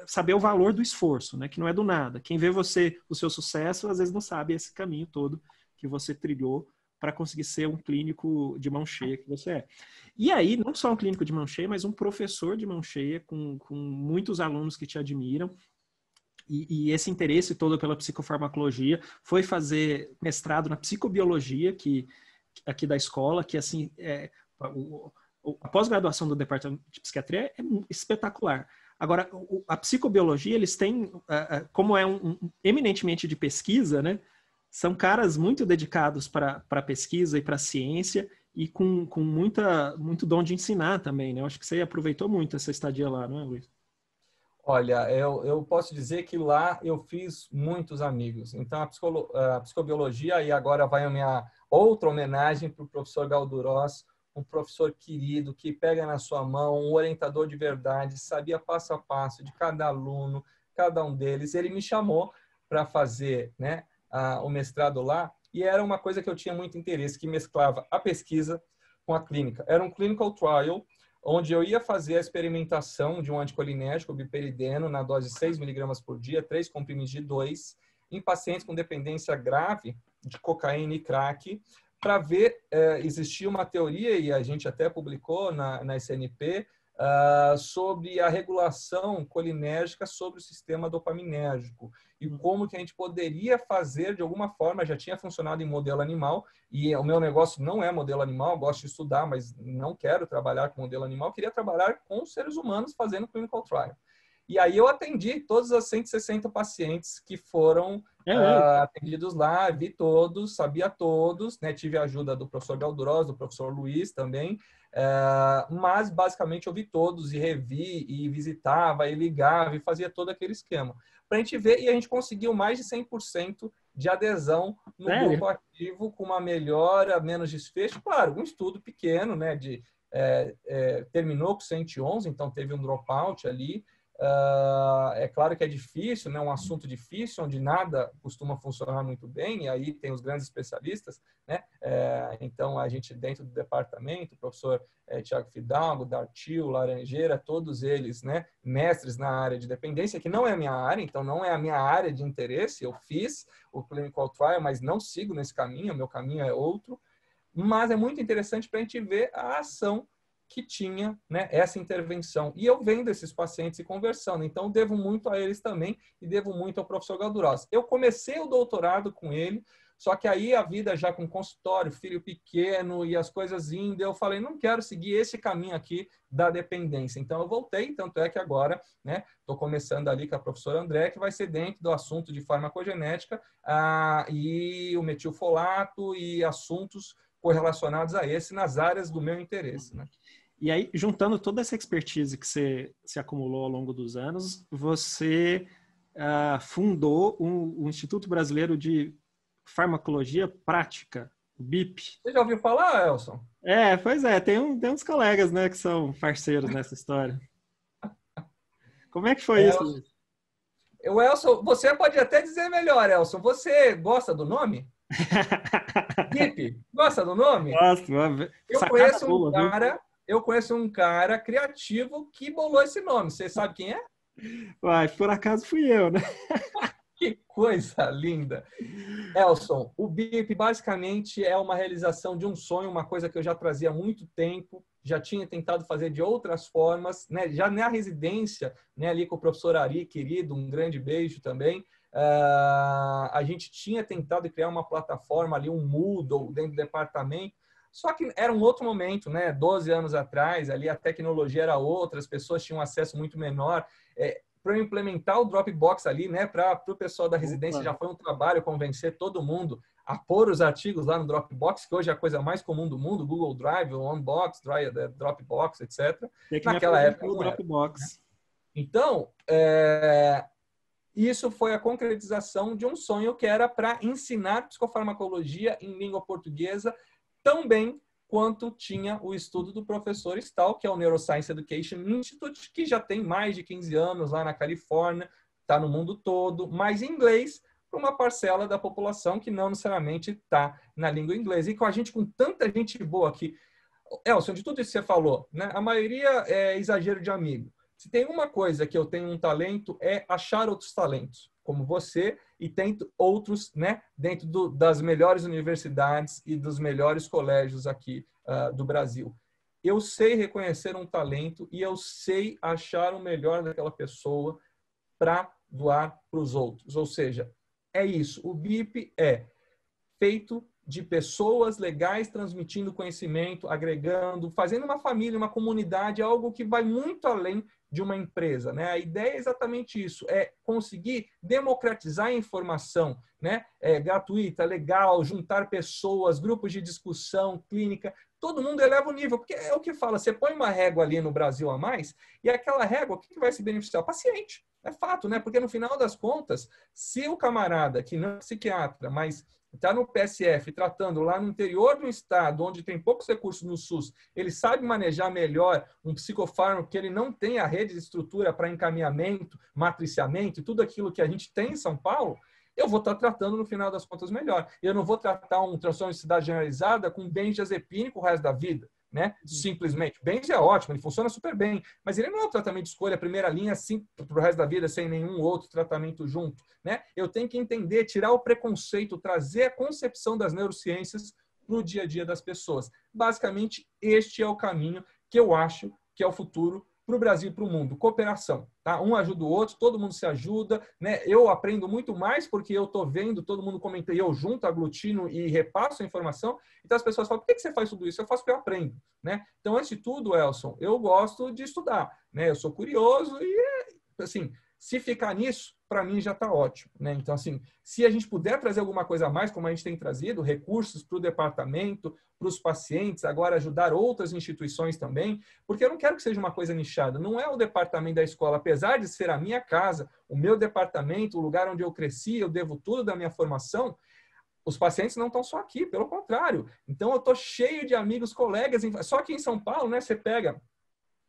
saber o valor do esforço, né? Que não é do nada. Quem vê você, o seu sucesso, às vezes não sabe esse caminho todo que você trilhou para conseguir ser um clínico de mão cheia que você é. E aí, não só um clínico de mão cheia, mas um professor de mão cheia, com muitos alunos que te admiram. E esse interesse todo pela psicofarmacologia, foi fazer mestrado na psicobiologia, aqui da escola, que assim, a pós-graduação do departamento de psiquiatria é espetacular. Agora, a psicobiologia, eles têm, como é eminentemente de pesquisa, né? São caras muito dedicados para pesquisa e para ciência e com muito dom de ensinar também, né? Eu acho que você aproveitou muito essa estadia lá, não é, Luiz? Olha, eu posso dizer que lá eu fiz muitos amigos. Então, a psicobiologia, e agora vai a minha outra homenagem para o professor Galdurós, um professor querido, que pega na sua mão, um orientador de verdade, sabia passo a passo de cada aluno, cada um deles. Ele me chamou para fazer, né, o mestrado lá, e era uma coisa que eu tinha muito interesse, que mesclava a pesquisa com a clínica. Era um clinical trial, onde eu ia fazer a experimentação de um anticolinérgico, o biperideno, na dose de 6 miligramas por dia, 3 comprimidos de 2, em pacientes com dependência grave de cocaína e crack, para ver, existia uma teoria, e a gente até publicou na SNP, sobre a regulação colinérgica sobre o sistema dopaminérgico e como que a gente poderia fazer de alguma forma, já tinha funcionado em modelo animal, e o meu negócio não é modelo animal, gosto de estudar, mas não quero trabalhar com modelo animal, queria trabalhar com seres humanos fazendo clinical trial. E aí eu atendi todos os 160 pacientes que foram atendidos lá, vi todos, sabia todos, né? Tive a ajuda do professor Galdurós, do professor Luiz também, mas basicamente eu vi todos e revi, e visitava, e ligava, e fazia todo aquele esquema. Para a gente ver, e a gente conseguiu mais de 100% de adesão no grupo ativo, com uma melhora, menos desfecho. Claro, um estudo pequeno, né? Terminou com 111, então teve um dropout ali. É claro que é difícil, né? Um assunto difícil, onde nada costuma funcionar muito bem, e aí tem os grandes especialistas, né? Então, a gente dentro do departamento, o professor Tiago Fidalgo, Dartil, Laranjeira, todos eles, né? Mestres na área de dependência, que não é a minha área, então não é a minha área de interesse, eu fiz o clinical trial, mas não sigo nesse caminho, o meu caminho é outro, mas é muito interessante para a gente ver a ação que tinha, né, essa intervenção. E eu vendo esses pacientes e conversando. Então, devo muito a eles também e devo muito ao professor Galdurós. Eu comecei o doutorado com ele, só que aí a vida já com consultório, filho pequeno e as coisas indo, eu falei, não quero seguir esse caminho aqui da dependência. Então, eu voltei, tanto é que agora, né, estou começando ali com a professora André, que vai ser dentro do assunto de farmacogenética e o metilfolato e assuntos correlacionados a esse nas áreas do meu interesse, né? E aí, juntando toda essa expertise que você se acumulou ao longo dos anos, você fundou o Instituto Brasileiro de Farmacologia Prática, o BIP. Você já ouviu falar, Elson? Pois é, tem uns colegas, né, que são parceiros nessa história. Como é que foi isso? O Elson, você pode até dizer melhor, Elson. Você gosta do nome? BIP, gosta do nome? Gosto. Eu conheço um cara criativo que bolou esse nome. Você sabe quem é? Uai, por acaso fui eu, né? Que coisa linda. Elson, o BIP basicamente é uma realização de um sonho, uma coisa que eu já trazia há muito tempo, já tinha tentado fazer de outras formas, né? Já na residência, né, ali com o professor Ari, querido, um grande beijo também, a gente tinha tentado criar uma plataforma ali, um Moodle dentro do departamento, Só que era um outro momento, né? 12 anos atrás, ali a tecnologia era outra, as pessoas tinham acesso muito menor. Para implementar o Dropbox ali, né? Para o pessoal da residência já foi um trabalho convencer todo mundo a pôr os artigos lá no Dropbox, que hoje é a coisa mais comum do mundo, Google Drive, o OneBox, Dropbox, etc. Naquela época o Dropbox. Era, né? Então, isso foi a concretização de um sonho que era para ensinar psicofarmacologia em língua portuguesa tão bem quanto tinha o estudo do professor Stahl, que é o Neuroscience Education Institute, que já tem mais de 15 anos lá na Califórnia, está no mundo todo, mas em inglês, para uma parcela da população que não necessariamente está na língua inglesa. E com a gente, com tanta gente boa aqui. Elson, de tudo isso que você falou, né? A maioria é exagero de amigo. Se tem uma coisa que eu tenho um talento, é achar outros talentos, como você, e tento outros, né, dentro das melhores universidades e dos melhores colégios aqui do Brasil. Eu sei reconhecer um talento e eu sei achar o melhor daquela pessoa para doar para os outros. Ou seja, é isso. O BIP é feito de pessoas legais transmitindo conhecimento, agregando, fazendo uma família, uma comunidade, algo que vai muito além de uma empresa, né? A ideia é exatamente isso, é conseguir democratizar a informação, né? Gratuita, legal, juntar pessoas, grupos de discussão, clínica, todo mundo eleva o nível, porque é o que fala, você põe uma régua ali no Brasil a mais, e aquela régua, o que vai se beneficiar? O paciente. É fato, né? Porque no final das contas, se o camarada, que não é psiquiatra, mas está no PSF, tratando lá no interior do estado, onde tem poucos recursos no SUS, ele sabe manejar melhor um psicofármaco que ele não tem a rede de estrutura para encaminhamento, matriciamento e tudo aquilo que a gente tem em São Paulo, eu vou estar tratando, no final das contas, melhor. Eu não vou tratar um transtorno de ansiedade generalizada com benzodiazepínico o resto da vida, né? Simplesmente. Benzo é ótimo, ele funciona super bem, mas ele não é um tratamento de escolha, primeira linha, assim, para o resto da vida, sem nenhum outro tratamento junto, né? Eu tenho que entender, tirar o preconceito, trazer a concepção das neurociências para o dia a dia das pessoas. Basicamente, este é o caminho que eu acho que é o futuro para o Brasil e para o mundo. Cooperação, tá? Um ajuda o outro, todo mundo se ajuda, né? Eu aprendo muito mais porque eu estou vendo todo mundo comenta e eu junto, aglutino e repasso a informação. Então as pessoas falam, por que você faz tudo isso? Eu faço porque eu aprendo, né? Então, antes de tudo, Elson, eu gosto de estudar, né? Eu sou curioso e, assim, se ficar nisso, para mim já está ótimo, né? Então, assim, se a gente puder trazer alguma coisa a mais, como a gente tem trazido, recursos para o departamento, para os pacientes, agora ajudar outras instituições também, porque eu não quero que seja uma coisa nichada. Não é o departamento da escola, apesar de ser a minha casa, o meu departamento, o lugar onde eu cresci, eu devo tudo da minha formação. Os pacientes não estão só aqui, pelo contrário. Então, eu estou cheio de amigos, colegas. Só que em São Paulo, né, você pega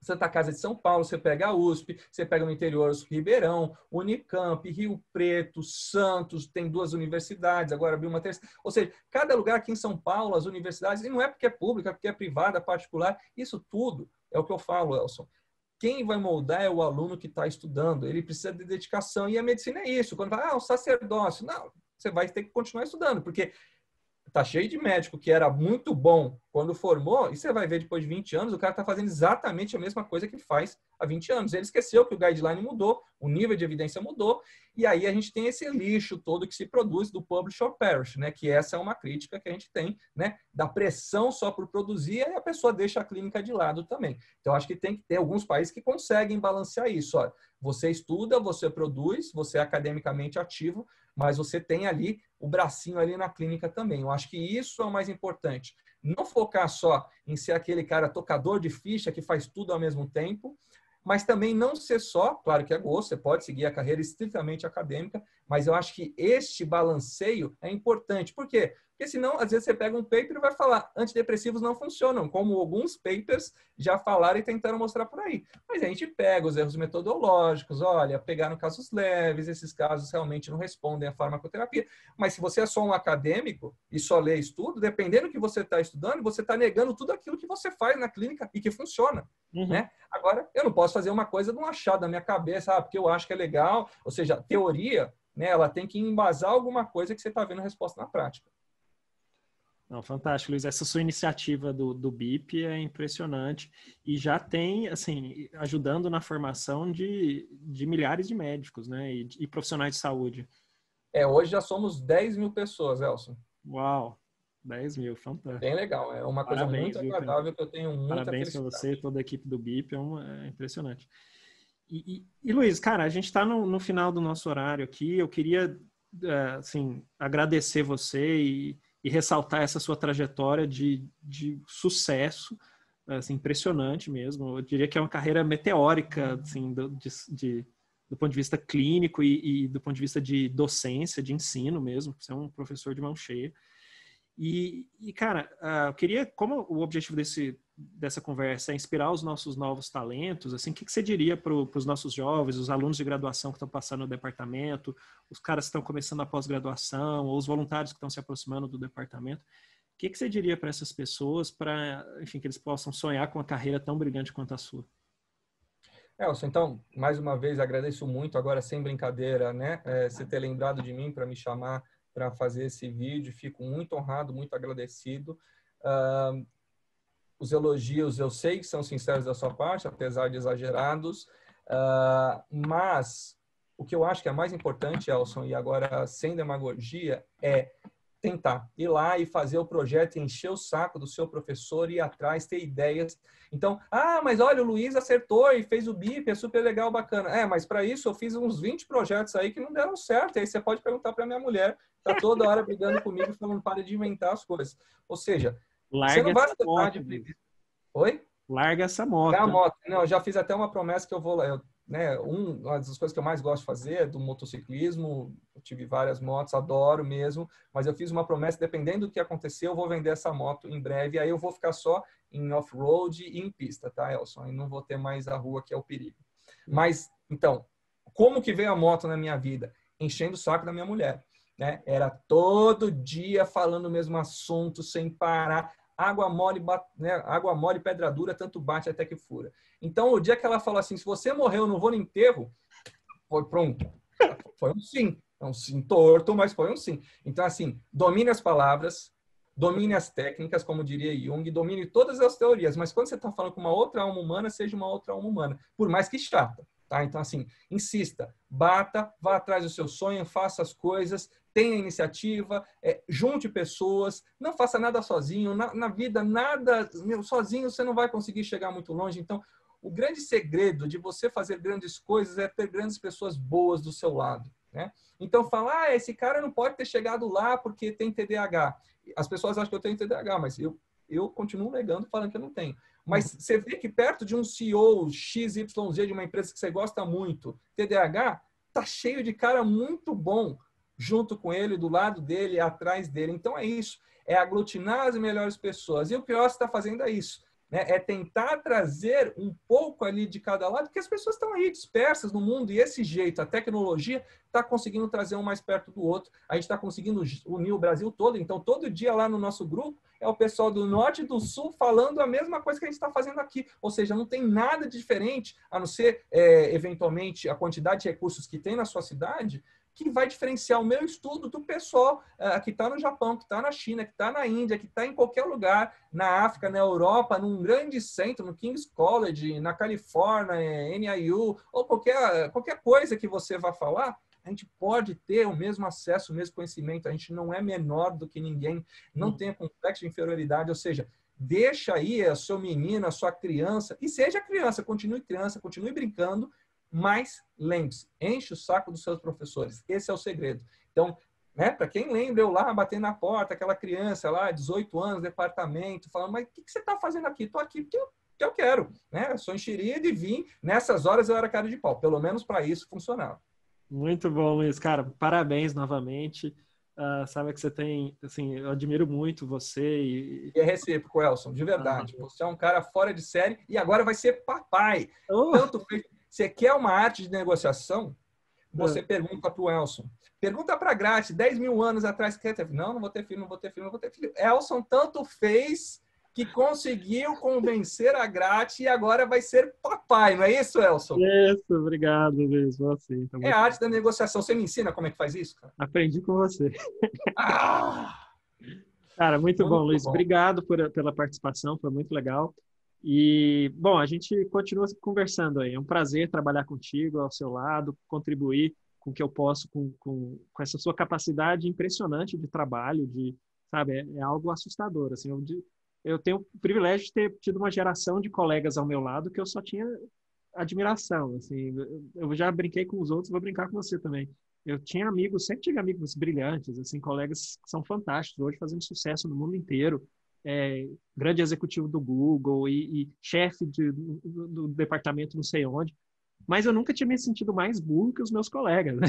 Santa Casa de São Paulo, você pega a USP, você pega no interior Ribeirão, Unicamp, Rio Preto, Santos, tem 2 universidades, agora abriu uma terceira. Ou seja, cada lugar aqui em São Paulo, as universidades, e não é porque é pública, é porque é privada, particular, isso tudo é o que eu falo, Elson. Quem vai moldar é o aluno que está estudando, ele precisa de dedicação, e a medicina é isso. Quando vai, o sacerdócio, não, você vai ter que continuar estudando, porque tá cheio de médico que era muito bom quando formou, e você vai ver depois de 20 anos, o cara está fazendo exatamente a mesma coisa que faz há 20 anos. Ele esqueceu que o guideline mudou, o nível de evidência mudou, e aí a gente tem esse lixo todo que se produz do publish or perish, né? Que essa é uma crítica que a gente tem, né? Da pressão só por produzir, e a pessoa deixa a clínica de lado também. Então, acho que tem que ter alguns países que conseguem balancear isso. Olha, você estuda, você produz, você é academicamente ativo, mas você tem ali o bracinho ali na clínica também. Eu acho que isso é o mais importante. Não focar só em ser aquele cara tocador de ficha que faz tudo ao mesmo tempo, mas também não ser só, claro que é gosto, você pode seguir a carreira estritamente acadêmica, mas eu acho que este balanceio é importante. Por quê? Porque senão, às vezes, você pega um paper e vai falar antidepressivos não funcionam, como alguns papers já falaram e tentaram mostrar por aí. Mas a gente pega os erros metodológicos, olha, pegaram casos leves, esses casos realmente não respondem à farmacoterapia. Mas se você é só um acadêmico e só lê estudo, dependendo do que você está estudando, você está negando tudo aquilo que você faz na clínica e que funciona. Né? Agora, eu não posso fazer uma coisa de um achado na minha cabeça, porque eu acho que é legal. Ou seja, a teoria, né, ela tem que embasar alguma coisa que você está vendo a resposta na prática. Não, fantástico, Luiz. Essa sua iniciativa do BIP é impressionante e já tem, assim, ajudando na formação de milhares de médicos, né, e profissionais de saúde. Hoje já somos 10 mil pessoas, Elson. Uau! 10 mil, fantástico. Bem legal, é uma coisa Parabéns, muito viu, agradável que eu tenho muita parabéns para felicidade. você, toda a equipe do BIP, é impressionante. E, Luiz, cara, a gente está no final do nosso horário aqui. Eu queria, assim, agradecer você e ressaltar essa sua trajetória de sucesso, assim, impressionante mesmo. Eu diria que é uma carreira meteórica, assim, do ponto de vista clínico e do ponto de vista de docência, de ensino mesmo. Você é um professor de mão cheia. Cara, eu queria, como o objetivo dessa conversa é inspirar os nossos novos talentos, assim, o que você diria para os nossos jovens, os alunos de graduação que estão passando no departamento, os caras que estão começando a pós-graduação, ou os voluntários que estão se aproximando do departamento? O que você diria para essas pessoas para, enfim, que eles possam sonhar com uma carreira tão brilhante quanto a sua? Elson, então, mais uma vez, agradeço muito, agora sem brincadeira, né, você ter lembrado de mim para me chamar para fazer esse vídeo. Fico muito honrado, muito agradecido. Os elogios, eu sei que são sinceros da sua parte, apesar de exagerados, mas o que eu acho que é mais importante, Elson, e agora sem demagogia, é tentar ir lá e fazer o projeto, encher o saco do seu professor, ir atrás, ter ideias. Então, mas olha, o Luiz acertou e fez o BIP, é super legal, bacana. Mas para isso eu fiz uns 20 projetos aí que não deram certo. Aí você pode perguntar para minha mulher, tá toda hora brigando comigo, falando, para de inventar as coisas. Ou seja, você não vai acertar de primeira. Oi? Larga essa moto. A moto. Não, eu já fiz até uma promessa que eu vou lá. Né, uma das coisas que eu mais gosto de fazer é do motociclismo. Eu tive várias motos, adoro mesmo, mas eu fiz uma promessa, dependendo do que acontecer, eu vou vender essa moto em breve, aí eu vou ficar só em off-road e em pista, tá, Elson? E não vou ter mais a rua, que é o perigo. Mas, então, como que veio a moto na minha vida? Enchendo o saco da minha mulher, né? Era todo dia falando o mesmo assunto, sem parar. Água mole, né? Água mole, pedra dura, tanto bate até que fura. Então, o dia que ela falou assim, se você morrer, eu não vou no enterro, foi pronto. Foi um sim. É um sim torto, mas foi um sim. Então, assim, domine as palavras, domine as técnicas, como diria Jung, domine todas as teorias, mas quando você está falando com uma outra alma humana, seja uma outra alma humana, por mais que chata. Tá? Então, assim, insista, bata, vá atrás do seu sonho, faça as coisas, tenha iniciativa, junte pessoas, não faça nada sozinho. Na vida, nada sozinho você não vai conseguir chegar muito longe. Então, o grande segredo de você fazer grandes coisas é ter grandes pessoas boas do seu lado, né? Então, falar, esse cara não pode ter chegado lá porque tem TDAH. As pessoas acham que eu tenho TDAH, mas eu continuo negando, falando que eu não tenho. Mas você vê que perto de um CEO XYZ de uma empresa que você gosta muito, TDAH, tá cheio de cara muito bom junto com ele, do lado dele, atrás dele. Então é isso, é aglutinar as melhores pessoas. E o pior está fazendo é isso, né? É tentar trazer um pouco ali de cada lado, porque as pessoas estão aí dispersas no mundo, e esse jeito, a tecnologia está conseguindo trazer um mais perto do outro. A gente está conseguindo unir o Brasil todo. Então, todo dia lá no nosso grupo, é o pessoal do norte e do sul falando a mesma coisa que a gente está fazendo aqui. Ou seja, não tem nada de diferente, a não ser, eventualmente, a quantidade de recursos que tem na sua cidade, que vai diferenciar o meu estudo do pessoal que está no Japão, que está na China, que está na Índia, que está em qualquer lugar, na África, na Europa, num grande centro, no King's College, na Califórnia, NIU, ou qualquer coisa que você vá falar. A gente pode ter o mesmo acesso, o mesmo conhecimento. A gente não é menor do que ninguém, não tem complexo de inferioridade. Ou seja, deixa aí a seu menino, a sua criança, e seja criança, continue brincando, mas lembre-se, enche o saco dos seus professores. Esse é o segredo. Então, né, para quem lembra, eu lá batendo na porta, aquela criança lá, 18 anos, departamento, falando, mas o que você está fazendo aqui? Estou aqui porque eu quero. Né? Eu sou enxerido e vim. Nessas horas eu era cara de pau. Pelo menos para isso funcionava. Muito bom, Luiz. Cara, parabéns novamente. Sabe que você tem, assim, eu admiro muito você E é recíproco, Elson, de verdade. Você é um cara fora de série e agora vai ser papai. Tanto fez. Você quer uma arte de negociação? Você pergunta para o Elson. Pergunta para a Grátis, 10 mil anos atrás, quer ter filho? Não vou ter filho, não vou ter filho, não vou ter filho. Elson tanto fez que conseguiu convencer a Grátis e agora vai ser papai, não é isso, Elson? Isso, obrigado, Luiz. Assim, tá a arte da negociação. Você me ensina como é que faz isso, cara? Aprendi com você. Cara, muito bom, Luiz. Bom. Obrigado pela participação, foi muito legal. E, bom, a gente continua conversando aí. É um prazer trabalhar contigo, ao seu lado, contribuir com o que eu posso com essa sua capacidade impressionante de trabalho, de sabe? É algo assustador, assim. Eu tenho o privilégio de ter tido uma geração de colegas ao meu lado que eu só tinha admiração, assim. Eu já brinquei com os outros, vou brincar com você também. Eu tinha amigos, sempre tive amigos brilhantes, assim, colegas que são fantásticos, hoje fazendo sucesso no mundo inteiro. Grande executivo do Google e chefe do departamento não sei onde. Mas eu nunca tinha me sentido mais burro que os meus colegas, né?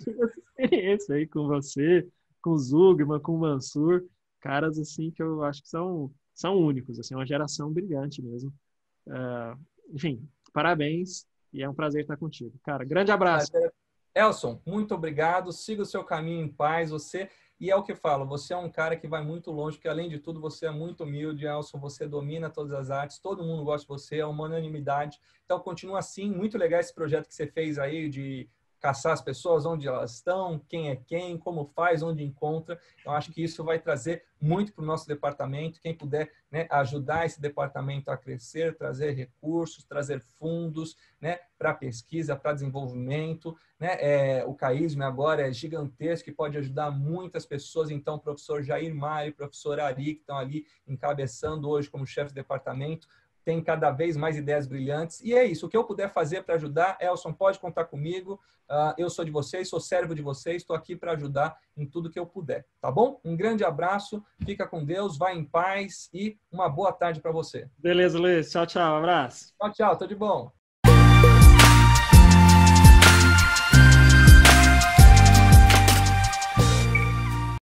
Tive essa experiência aí com você, com o Zugman, com o Mansur, caras assim que eu acho que são únicos, assim, uma geração brilhante mesmo. Enfim, parabéns e é um prazer estar contigo. Cara, grande abraço. Elson, muito obrigado. Siga o seu caminho em paz. E é o que eu falo, você é um cara que vai muito longe, porque além de tudo você é muito humilde, Elson, você domina todas as artes, todo mundo gosta de você, é uma unanimidade. Então continua assim, muito legal esse projeto que você fez aí de caçar as pessoas, onde elas estão, quem é quem, como faz, onde encontra. Eu acho que isso vai trazer muito para o nosso departamento. Quem puder, né, ajudar esse departamento a crescer, trazer recursos, trazer fundos, né, para pesquisa, para desenvolvimento, né? O CAISM agora é gigantesco e pode ajudar muitas pessoas. Então, o professor Jair Mário, o professor Ari, que estão ali encabeçando hoje como chefe de departamento, tem cada vez mais ideias brilhantes. E é isso. O que eu puder fazer para ajudar, Elson, pode contar comigo. Eu sou de vocês, sou servo de vocês, estou aqui para ajudar em tudo que eu puder. Tá bom? Um grande abraço, fica com Deus, vai em paz e uma boa tarde para você. Beleza, Luiz. Tchau, tchau. Abraço. Tchau, tchau. Tudo de bom.